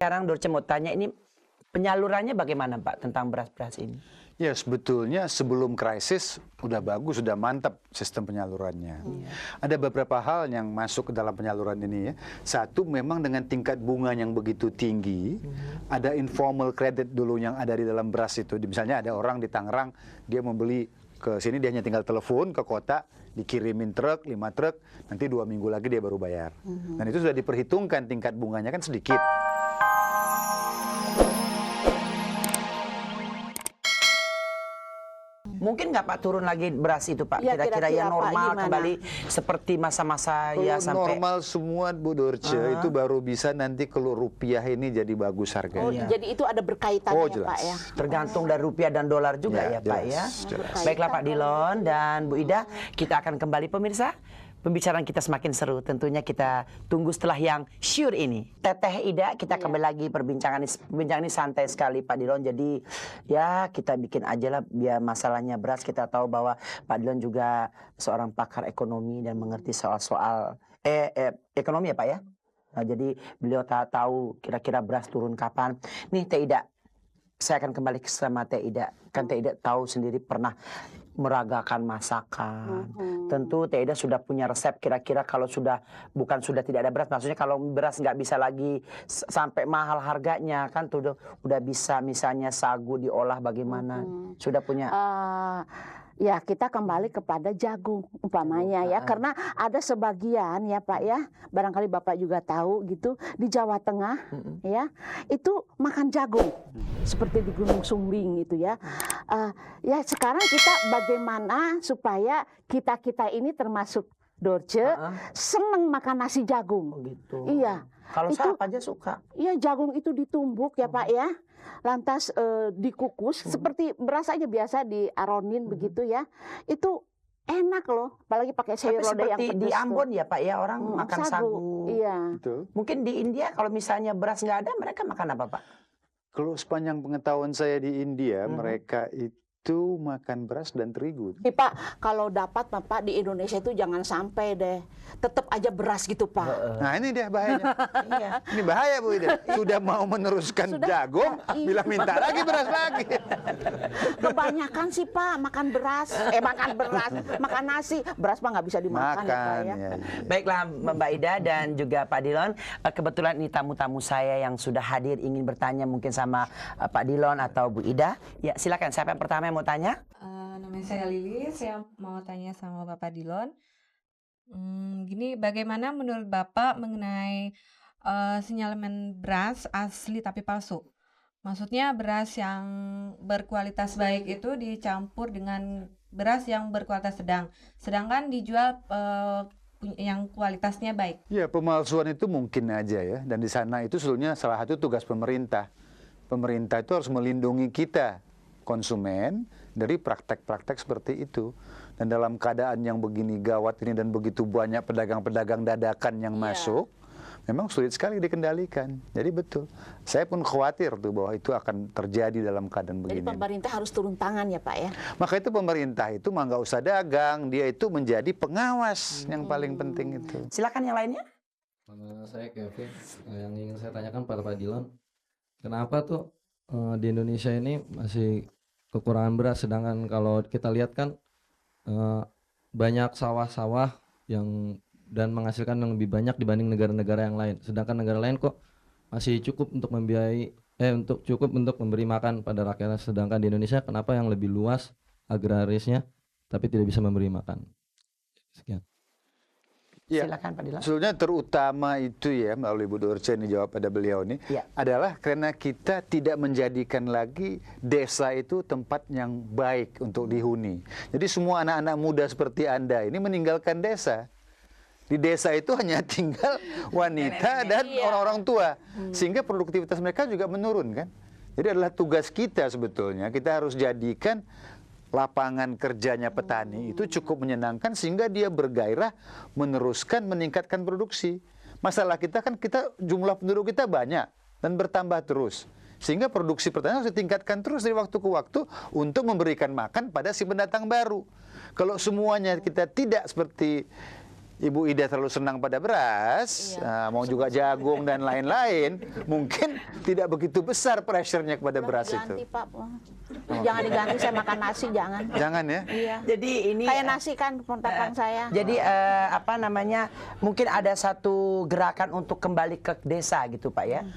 sekarang Dorce mau tanya ini penyalurannya bagaimana Pak tentang beras-beras ini? Ya sebetulnya sebelum krisis udah bagus, sudah mantap sistem penyalurannya. Ada beberapa hal yang masuk ke dalam penyaluran ini ya. Satu, memang dengan tingkat bunga yang begitu tinggi, ada informal credit dulu yang ada di dalam beras itu. Misalnya ada orang di Tangerang, dia membeli ke sini, dia hanya tinggal telepon ke kota, dikirimin truk, 5 truk, nanti 2 minggu lagi dia baru bayar. Dan itu sudah diperhitungkan tingkat bunganya kan sedikit. Mungkin nggak Pak turun lagi beras itu Pak? Ya, Kira-kira kira-kira, yang Pak, normal gimana? kembali seperti masa-masa ya Kalau sampai normal semua Bu Dorce, itu baru bisa nanti kalau rupiah ini jadi bagus Oh, harganya. jadi itu ada berkaitannya Oh, ya, jelas. Pak ya. tergantung dari rupiah dan dolar juga ya, Pak ya. jelas. Baiklah Pak Dilon dan Bu Ida, kita akan kembali pemirsa. Pembicaraan kita semakin seru, tentunya kita tunggu setelah yang sure ini. Teteh Ida, kita kembali lagi perbincangan ini santai sekali Pak Dilon. Jadi ya kita bikin aja lah biar masalahnya beras. Kita tahu bahwa Pak Dilon juga seorang pakar ekonomi dan mengerti soal-soal ekonomi ya Pak ya. Nah, jadi beliau tahu kira-kira beras turun kapan. Nih Teh Ida, saya akan kembali sama Teh Ida. Kan Teh Ida tahu sendiri pernah meragakan masakan. Tentu Teh Ida sudah punya resep kira-kira kalau sudah tidak ada beras. Maksudnya kalau beras nggak bisa lagi sampai mahal harganya kan tuh udah bisa misalnya sagu diolah bagaimana. Sudah punya. Ya kita kembali kepada jagung umpamanya ya, karena ada sebagian ya Pak ya, barangkali Bapak juga tahu gitu, di Jawa Tengah ya itu makan jagung seperti di Gunung Sumbing gitu ya. Ya sekarang kita bagaimana supaya kita ini termasuk Dorce seneng makan nasi jagung. Oh gitu. Iya. Kalau itu, saya apa aja suka. Iya, jagung itu ditumbuk ya Pak ya. Lantas dikukus seperti beras aja biasa diaronin begitu ya. Itu enak loh, apalagi pakai sayur Tapi lodeh yang seperti di pedes Ambon tuh. ya Pak ya, orang makan sagu. Iya. Betul. Mungkin di India kalau misalnya beras nggak ada, mereka makan apa Pak? Kalau sepanjang pengetahuan saya di India, mereka itu makan beras dan terigu. Pak, kalau dapat Pak di Indonesia itu jangan sampai deh. Tetap aja beras gitu Pak. Nah ini dia bahayanya. Iya. Ini bahaya Bu Ida. Sudah mau meneruskan jagung, bilang minta lagi beras lagi. Kebanyakan sih Pak makan beras, makan nasi. Beras Pak nggak bisa dimakan ya Pak ya. Ya. Baiklah Mbak Ida dan juga Pak Dilon, kebetulan ini tamu-tamu saya yang sudah hadir ingin bertanya mungkin sama Pak Dilon atau Bu Ida. Ya silakan, siapa yang pertama yang mau tanya? Namanya saya Lili, saya mau tanya sama Bapak Dilon. Gini, bagaimana menurut Bapak mengenai sinyalemen beras asli tapi palsu? Maksudnya beras yang berkualitas baik itu dicampur dengan beras yang berkualitas sedang, sedangkan dijual yang kualitasnya baik. Ya, pemalsuan itu mungkin aja ya. Dan di sana itu sebetulnya salah satu tugas pemerintah. Pemerintah itu harus melindungi kita, konsumen, dari praktek-praktek seperti itu. Dan dalam keadaan yang begini gawat ini dan begitu banyak pedagang-pedagang dadakan yang masuk, memang sulit sekali dikendalikan. Jadi betul. Saya pun khawatir tuh bahwa itu akan terjadi dalam keadaan Jadi begini. pemerintah harus turun tangan ya Pak ya. Maka itu pemerintah itu mah nggak usah dagang, dia itu menjadi pengawas yang paling penting itu. Silakan yang lainnya. Saya Kevin, yang ingin saya tanyakan pada Pak Dilon, kenapa tuh di Indonesia ini masih kekurangan beras, sedangkan kalau kita lihat kan banyak sawah-sawah yang dan menghasilkan yang lebih banyak dibanding negara-negara yang lain, sedangkan negara lain kok masih cukup untuk cukup untuk memberi makan pada rakyatnya, sedangkan di Indonesia kenapa yang lebih luas agrarisnya tapi tidak bisa memberi makan? Sekian. Ya, Silakan Pak Dilon. sebetulnya terutama itu ya, melalui Bu Dorce ini jawab pada beliau ini, adalah karena kita tidak menjadikan lagi desa itu tempat yang baik untuk dihuni. Jadi semua anak-anak muda seperti Anda ini meninggalkan desa. Di desa itu hanya tinggal wanita dan orang-orang tua. Sehingga produktivitas mereka juga menurun kan. Jadi adalah tugas kita sebetulnya, kita harus jadikan lapangan kerjanya petani itu cukup menyenangkan sehingga dia bergairah meneruskan meningkatkan produksi. Masalah kita kan jumlah penduduk kita banyak dan bertambah terus. Sehingga produksi pertanian harus ditingkatkan terus dari waktu ke waktu untuk memberikan makan pada si pendatang baru. Kalau semuanya kita tidak seperti Ibu Ida terlalu senang pada beras, mau juga jagung dan lain-lain, mungkin tidak begitu besar pressure-nya kepada beras Diganti, itu. Pak. Jangan diganti, saya makan nasi, jangan. Jangan ya. Iya. Jadi ini Kayak nasi kan pontakan saya. jadi apa namanya? Mungkin ada satu gerakan untuk kembali ke desa gitu, Pak ya.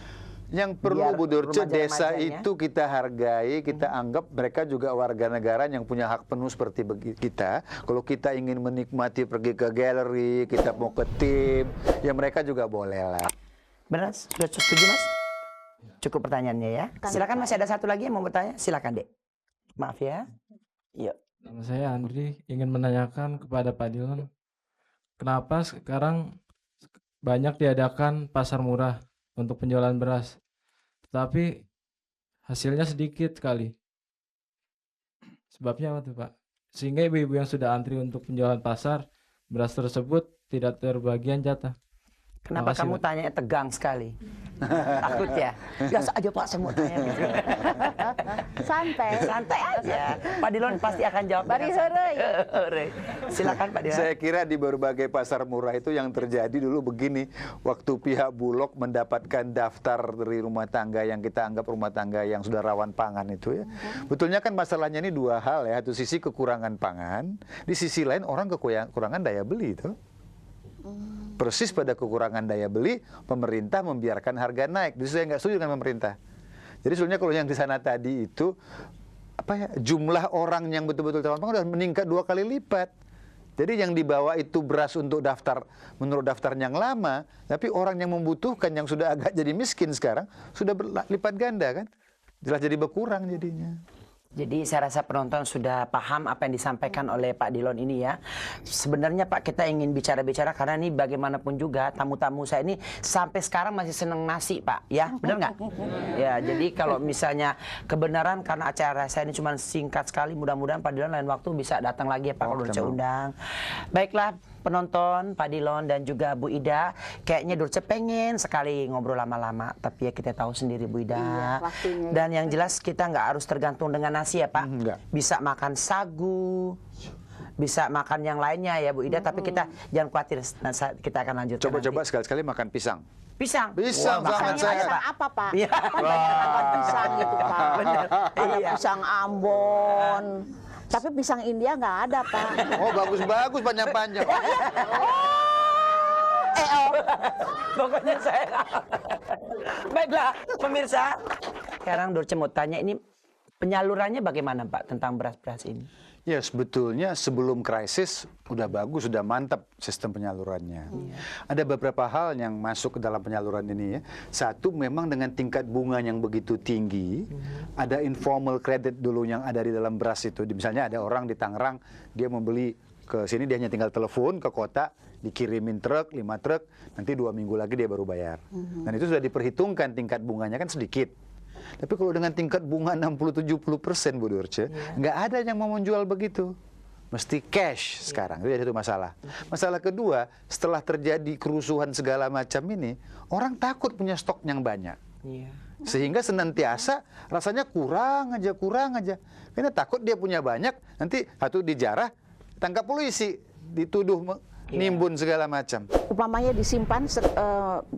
Yang perlu Biar Bu Dorce, desa remaja-remajanya. itu kita hargai, kita anggap mereka juga warga negara yang punya hak penuh seperti kita. Kalau kita ingin menikmati pergi ke galeri, kita mau ke tim, ya mereka juga boleh lah. Benar? Sudah setuju, Mas? Cukup pertanyaannya ya. Silakan, masih ada satu lagi yang mau bertanya. Silakan, Dek. Maaf ya. Yuk. Nama saya Andri, ingin menanyakan kepada Pak Dilon, kenapa sekarang banyak diadakan pasar murah untuk penjualan beras, tetapi hasilnya sedikit sekali. Sebabnya apa tuh, Pak? Sehingga ibu-ibu yang sudah antri untuk penjualan pasar, beras tersebut tidak terbagian jatah. Kenapa Makasih, kamu Pak. tanya tegang sekali? Takut ya? Biasa aja Pak, saya mau tanya. Santai. Santai aja. Pak Dilon pasti akan jawab. Bari dengan santai. heureuy. Heureuy. Silakan Pak Dilon. Saya kira di berbagai pasar murah itu yang terjadi dulu begini, waktu pihak Bulog mendapatkan daftar dari rumah tangga yang kita anggap rumah tangga yang sudah rawan pangan itu ya. Betulnya kan masalahnya ini dua hal ya, satu sisi kekurangan pangan, di sisi lain orang kekurangan daya beli itu. Persis pada kekurangan daya beli, pemerintah membiarkan harga naik. Jadi saya nggak setuju dengan pemerintah. Jadi sebenarnya kalau yang di sana tadi itu apa ya, jumlah orang yang betul-betul rawan pangan sudah meningkat 2 kali lipat. Jadi yang dibawa itu beras untuk daftar menurut daftar yang lama, tapi orang yang membutuhkan yang sudah agak jadi miskin sekarang sudah berlipat ganda kan, jelas jadi berkurang jadinya. Jadi saya rasa penonton sudah paham apa yang disampaikan oleh Pak Dilon ini ya. Sebenarnya Pak, kita ingin bicara-bicara karena ini bagaimanapun juga tamu-tamu saya ini sampai sekarang masih seneng nasi Pak, ya benar nggak? Ya, jadi kalau misalnya kebenaran karena acara saya ini cuma singkat sekali, mudah-mudahan Pak Dilon lain waktu bisa datang lagi ya Pak kalau Dorce undang. Baiklah penonton, Pak Dilon dan juga Bu Ida, kayaknya Dorce pengen sekali ngobrol lama-lama, tapi ya kita tahu sendiri Bu Ida. Iya, waktunya. Dan yang jelas kita nggak harus tergantung dengan nasi ya Pak. Enggak. Bisa makan sagu, bisa makan yang lainnya ya Bu Ida. Tapi kita jangan khawatir, kita akan lanjutkan. Coba-coba nanti. sekali-sekali makan pisang. Pisang. Pisang Wah, sangat makannya sehat. Pisang apa, Pak? Iya. Kan banyak makan pisang gitu, Pak. Bener. Ada Iya. pisang Ambon. Tapi pisang India nggak ada, Pak. Oh bagus-bagus panjang-panjang. Pokoknya saya. Baiklah pemirsa. Sekarang Dorce mau tanya ini penyalurannya bagaimana Pak tentang beras-beras ini? Ya sebetulnya sebelum krisis udah bagus, sudah mantap sistem penyalurannya. Ada beberapa hal yang masuk ke dalam penyaluran ini ya. Satu, memang dengan tingkat bunga yang begitu tinggi, ada informal credit dulu yang ada di dalam beras itu. Misalnya ada orang di Tangerang, dia membeli ke sini, dia hanya tinggal telepon ke kota, dikirimin truk, 5 truk, nanti 2 minggu lagi dia baru bayar. Dan itu sudah diperhitungkan tingkat bunganya kan sedikit. Tapi kalau dengan tingkat bunga 60-70% Bu Dorce, nggak ada yang mau menjual begitu. Mesti cash sekarang, itu jadi satu masalah. Masalah kedua, setelah terjadi kerusuhan segala macam ini, orang takut punya stok yang banyak. Iya. Sehingga senantiasa rasanya kurang aja. Karena takut dia punya banyak, nanti satu dijarah, tangkap polisi, dituduh nimbun segala macam. Umpamanya disimpan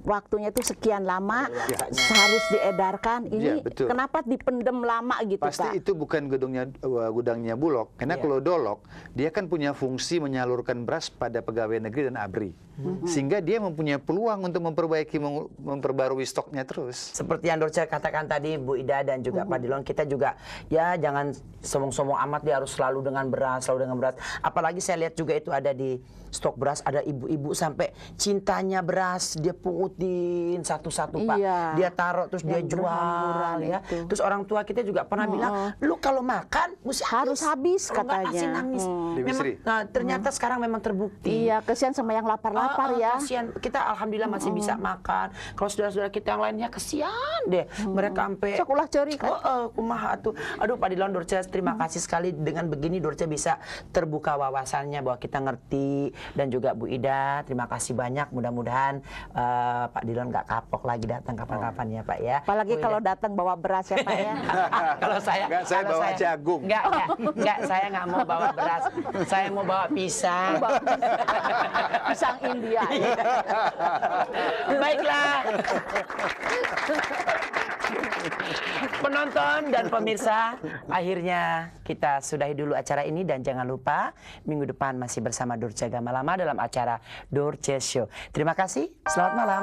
waktunya itu sekian lama, harus diedarkan. Ini Iya, betul. kenapa dipendem lama gitu, Pasti Pak? itu bukan gudangnya Bulog. Karena kalau Dolog, dia kan punya fungsi menyalurkan beras pada pegawai negeri dan ABRI. Sehingga dia mempunyai peluang untuk memperbarui stoknya terus. Seperti yang Dorce katakan tadi Bu Ida dan juga Pak Dilon, kita juga ya jangan sombong-sombong amat dia harus selalu dengan beras, apalagi saya lihat juga itu ada di stok beras, ada ibu-ibu sampai cintanya beras dia pungutin satu-satu Pak. Iya. Dia taruh terus dia Yang jual berhamburan ya. itu. Terus orang tua kita juga pernah bilang, lu kalau makan mesti Harus habis Kalau nggak katanya. asin nangis. Di Memang, Misri. nah, ternyata sekarang memang terbukti. Iya, kesian sama yang lapar-lapar ya. Kasihan. Kita alhamdulillah masih bisa makan. Kalau saudara-saudara kita yang lainnya kesian deh. Mereka sampai Sekolah curi kan? kumaha atuh. Aduh Pak Dilon, Dorce terima kasih sekali dengan begini Dorce bisa terbuka wawasannya bahwa kita ngerti, dan juga Bu Ida terima kasih banyak. Mudah-mudahan Pak Dilon nggak kapok lagi datang kapan-kapan ya Pak ya. Apalagi kalau datang bawa beras ya Pak ya. Kalau saya, Nggak, saya kalau bawa jagung. Enggak, saya nggak mau bawa beras. Saya mau bawa pisang. Pisang India. Ya. Baiklah. Penonton dan pemirsa, akhirnya kita sudahi dulu acara ini dan jangan lupa minggu depan masih bersama Dorce Gamalama dalam acara Dorce Show. Terima kasih, selamat malam.